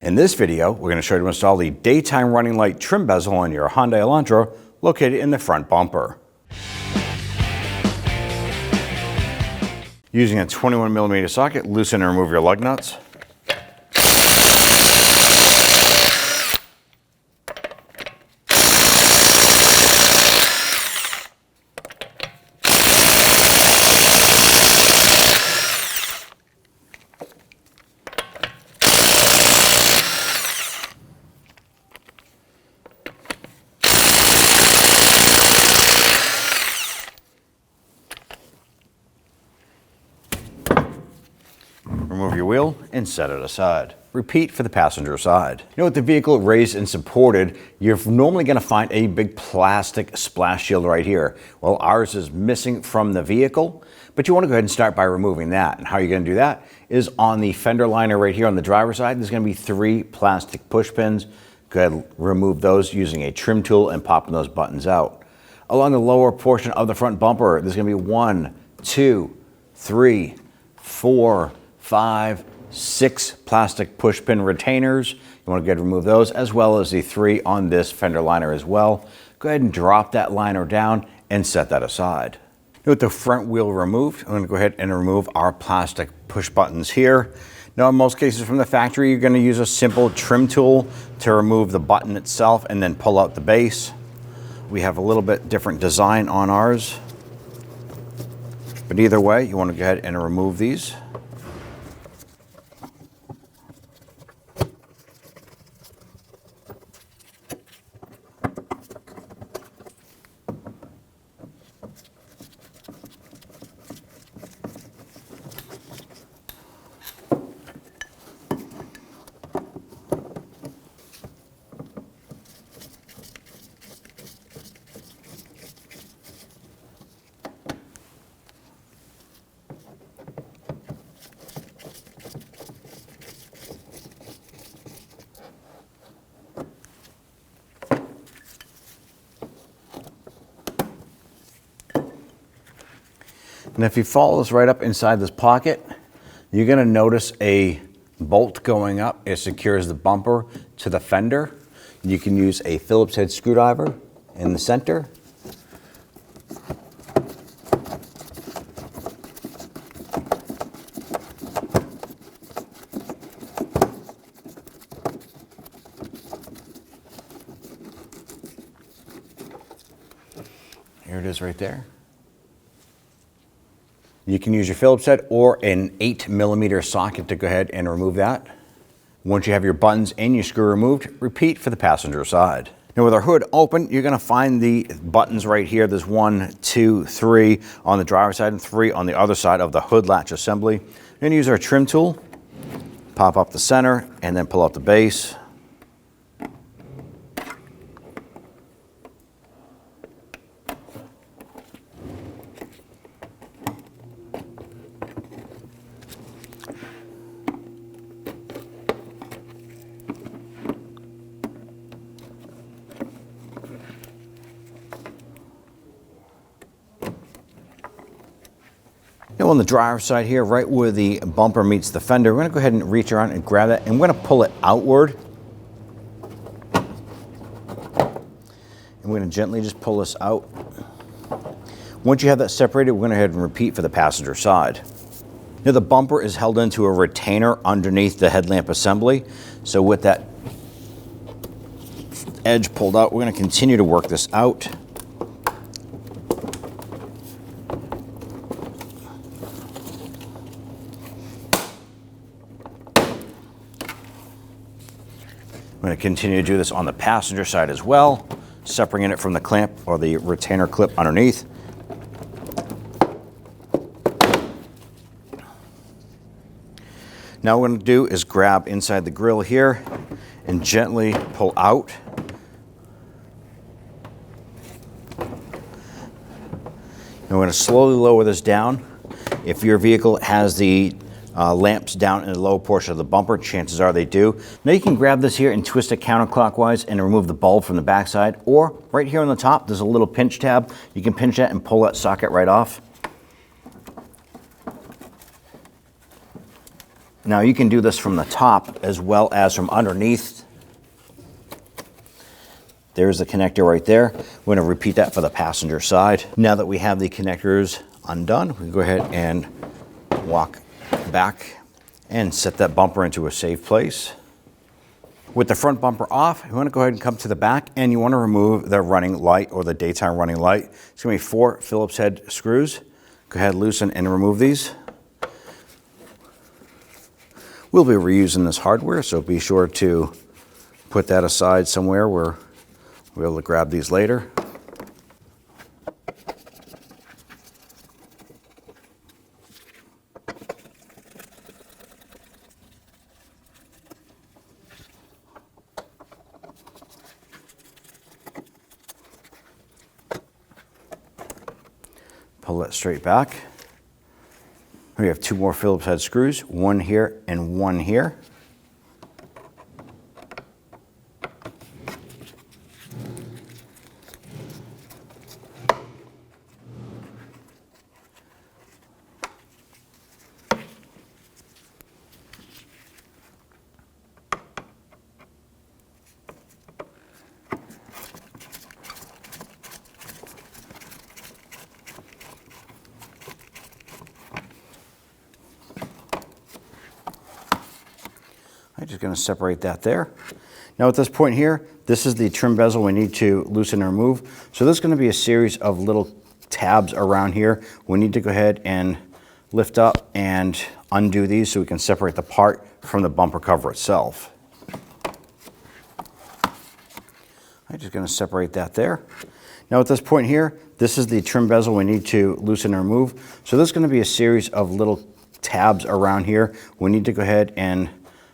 In this video, we're going to show you how to install the daytime running light trim bezel on your Hyundai Elantra located in the front bumper. Using a 21mm socket, loosen and remove your lug nuts. Remove your wheel and set it aside. Repeat for the passenger side. You know, with the vehicle raised and supported, you're normally going to find a big plastic splash shield right here. Well, ours is missing from the vehicle, but you want to go ahead and start by removing that. And how you're going to do that is on the fender liner right here on the driver's side, there's going to be 3 plastic push pins. Go ahead and remove those using a trim tool and popping those buttons out. Along the lower portion of the front bumper, there's going to be 1, 2, 3, 4, 5, 6 plastic push pin retainers. You want to go ahead and remove those, as well as the 3 on this fender liner as well. Go ahead and drop that liner down and set that aside. With the front wheel removed, I'm going to go ahead and remove our plastic push buttons here. Now, in most cases from the factory, you're going to use a simple trim tool to remove the button itself and then pull out the base. We have a little bit different design on ours, but either way, you want to go ahead and remove these. And if you follow this right up inside this pocket, you're going to notice a bolt going up. It secures the bumper to the fender. You can use a Phillips head screwdriver in the center. Here it is right there. You can use your Phillips head or an 8mm socket to go ahead and remove that. Once you have your buttons and your screw removed, repeat for the passenger side. Now, with our hood open, you're going to find the buttons right here. There's 1, 2, 3 on the driver's side and 3 on the other side of the hood latch assembly. We're going to use our trim tool, pop up the center, and then pull out the base. Now, on the driver's side here, right where the bumper meets the fender, we're going to go ahead and reach around and grab that, and we're going to pull it outward. And we're going to gently just pull this out. Once you have that separated, we're going to go ahead and repeat for the passenger side. Now, the bumper is held into a retainer underneath the headlamp assembly. So with that edge pulled out, we're going to continue to work this out. I'm going to continue to do this on the passenger side as well, separating it from the clamp or the retainer clip underneath. Now what I'm going to do is grab inside the grill here and gently pull out. And we're going to slowly lower this down. If your vehicle has the lamps down in the low portion of the bumper, chances are they do. Now you can grab this here and twist it counterclockwise and remove the bulb from the backside, or right here on the top there's a little pinch tab. You can pinch that and pull that socket right off. Now you can do this from the top as well as from underneath. There's the connector right there. We're going to repeat that for the passenger side. Now that we have the connectors undone, we can go ahead and walk back and set that bumper into a safe place. With the front bumper off, you want to go ahead and come to the back and you want to remove the running light or the daytime running light. It's going to be 4 Phillips head screws. Go ahead, loosen and remove these. We'll be reusing this hardware, so be sure to put that aside somewhere where we'll be able to grab these later. Pull that straight back. We have 2 more Phillips head screws, 1 here and 1 here. I'm just going to separate that there. Now at this point here, this is the trim bezel we need to loosen and remove. So there's going to be a series of little tabs around here. We need to go ahead and lift up and undo these so we can separate the part from the bumper cover itself. I'm just going to separate that there. Now at this point here, this is the trim bezel we need to loosen and remove. So there's going to be a series of little tabs around here. We need to go ahead and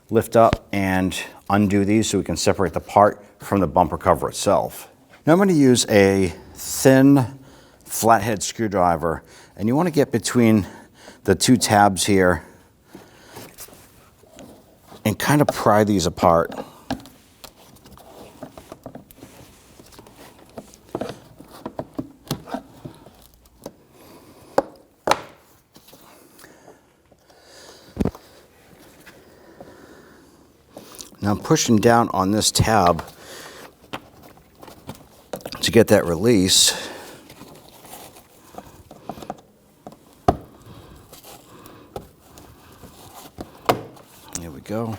lift up and undo these so we can separate the part from the bumper cover itself. Now I'm going to use a thin flathead screwdriver, and you want to get between the 2 tabs here and kind of pry these apart. Now I'm pushing down on this tab to get that release. There we go.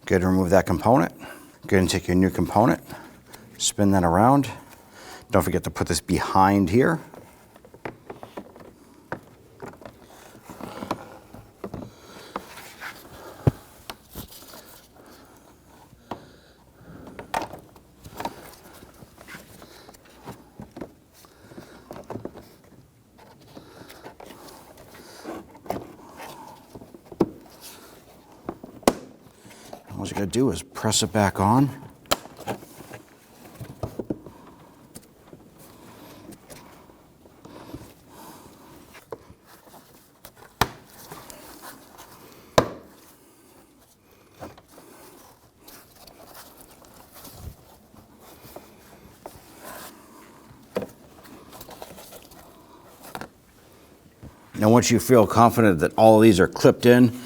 Go ahead and remove that component. Go ahead and take your new component, spin that around. Don't forget to put this behind here. All you gotta do is press it back on. Now once you feel confident that all of these are clipped in,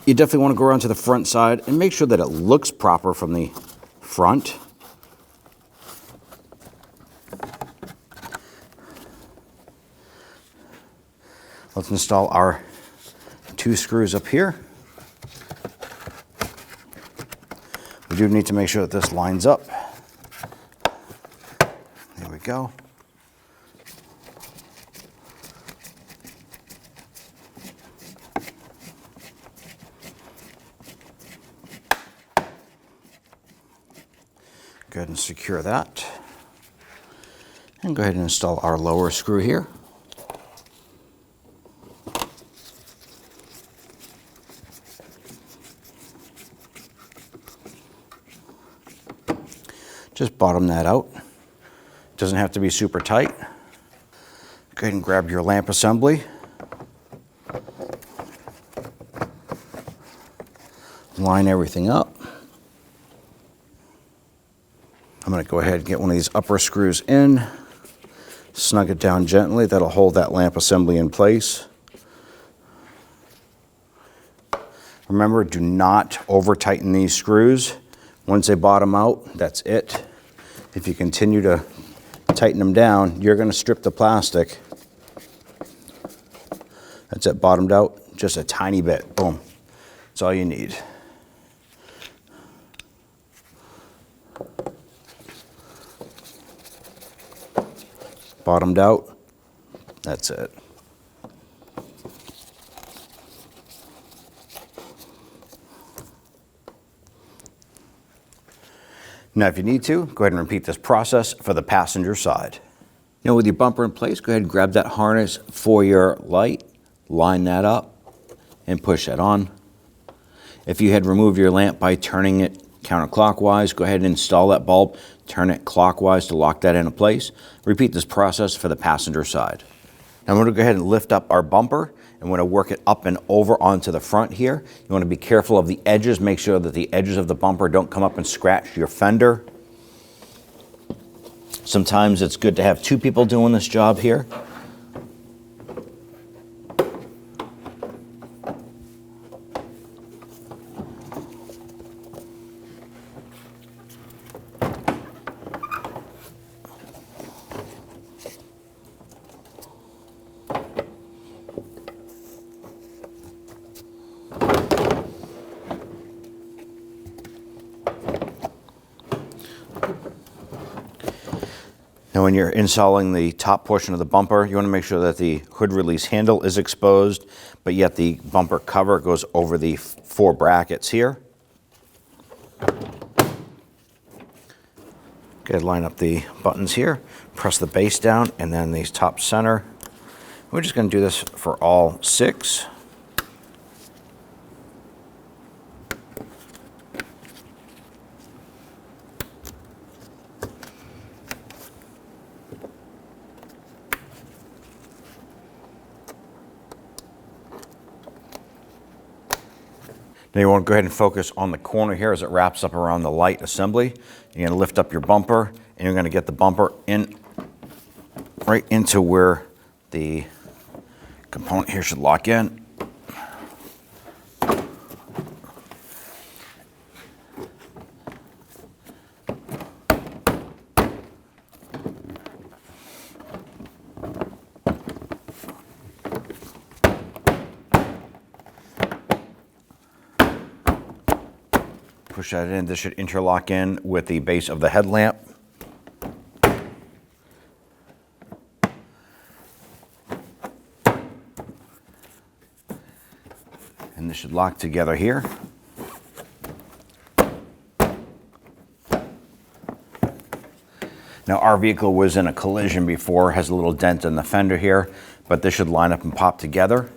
you definitely want to go around to the front side and make sure that it looks proper from the front. Let's install our 2 screws up here. We do need to make sure that this lines up. There we go. Go ahead and secure that. And go ahead and install our lower screw here. Just bottom that out. Doesn't have to be super tight. Go ahead and grab your lamp assembly. line everything up. I'm going to go ahead and get one of these upper screws in, snug it down gently. That'll hold that lamp assembly in place. Remember, do not over tighten these screws. Once they bottom out, that's it. If you continue to tighten them down, you're going to strip the plastic. That's it, bottomed out, just a tiny bit. Boom. That's all you need. Bottomed out, that's it. Now, if you need to, go ahead and repeat this process for the passenger side. Now, with your bumper in place, go ahead and grab that harness for your light, line that up, and push that on. If you had removed your lamp by turning it counterclockwise, go ahead and install that bulb, turn it clockwise to lock that into place. Repeat this process for the passenger side. Now I'm going to go ahead and lift up our bumper and want to work it up and over onto the front here. You want to be careful of the edges. Make sure that the edges of the bumper don't come up and scratch your fender. Sometimes it's good to have two people doing this job here. Now when you're installing the top portion of the bumper, you want to make sure that the hood release handle is exposed, but yet the bumper cover goes over the four brackets here. Okay, line up the buttons here, press the base down, and then the top center. We're just going to do this for all 6. Now you want to go ahead and focus on the corner here as it wraps up around the light assembly. You're going to lift up your bumper and you're going to get the bumper in right into where the component here should lock in. Push that in. This should interlock in with the base of the headlamp. And this should lock together here. Now our vehicle was in a collision before, has a little dent in the fender here, but this should line up and pop together.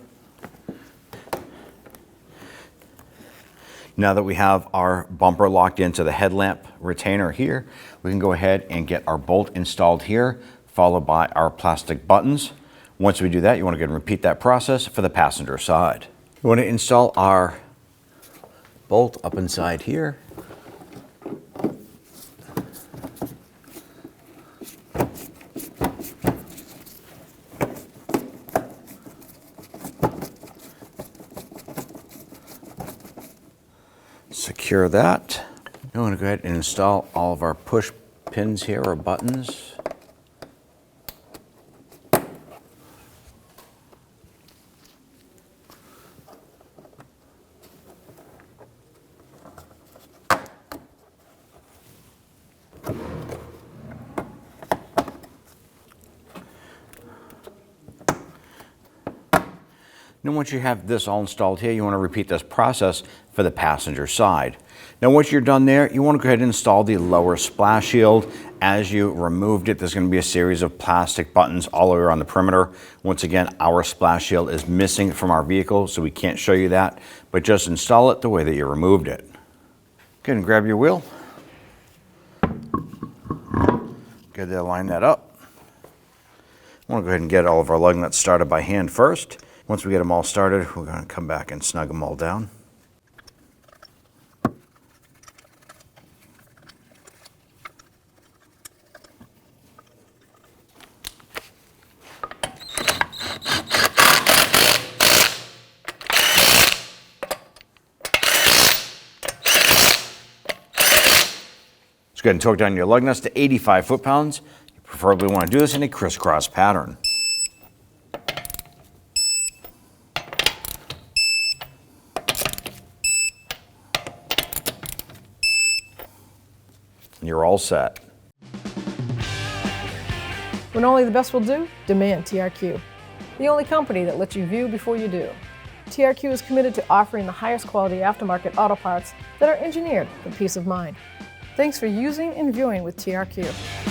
Now that we have our bumper locked into the headlamp retainer here, we can go ahead and get our bolt installed here, followed by our plastic buttons. Once we do that, you want to go ahead and repeat that process for the passenger side. You want to install our bolt up inside here. Secure that. I'm going to go ahead and install all of our push pins here, or buttons. Now once you have this all installed here, you want to repeat this process for the passenger side. Now once you're done there, you want to go ahead and install the lower splash shield. As you removed it, there's going to be a series of plastic buttons all around the perimeter. Once again, our splash shield is missing from our vehicle, so we can't show you that, but just install it the way that you removed it. Go ahead and grab your wheel. Go ahead and line that up. I want to go ahead and get all of our lug nuts started by hand first. Once we get them all started, we're going to come back and snug them all down. Let's go ahead and torque down your lug nuts to 85 foot-pounds. You preferably want to do this in a crisscross pattern. And you're all set. When only the best will do, demand TRQ. The only company that lets you view before you do. TRQ is committed to offering the highest quality aftermarket auto parts that are engineered for peace of mind. Thanks for using and viewing with TRQ.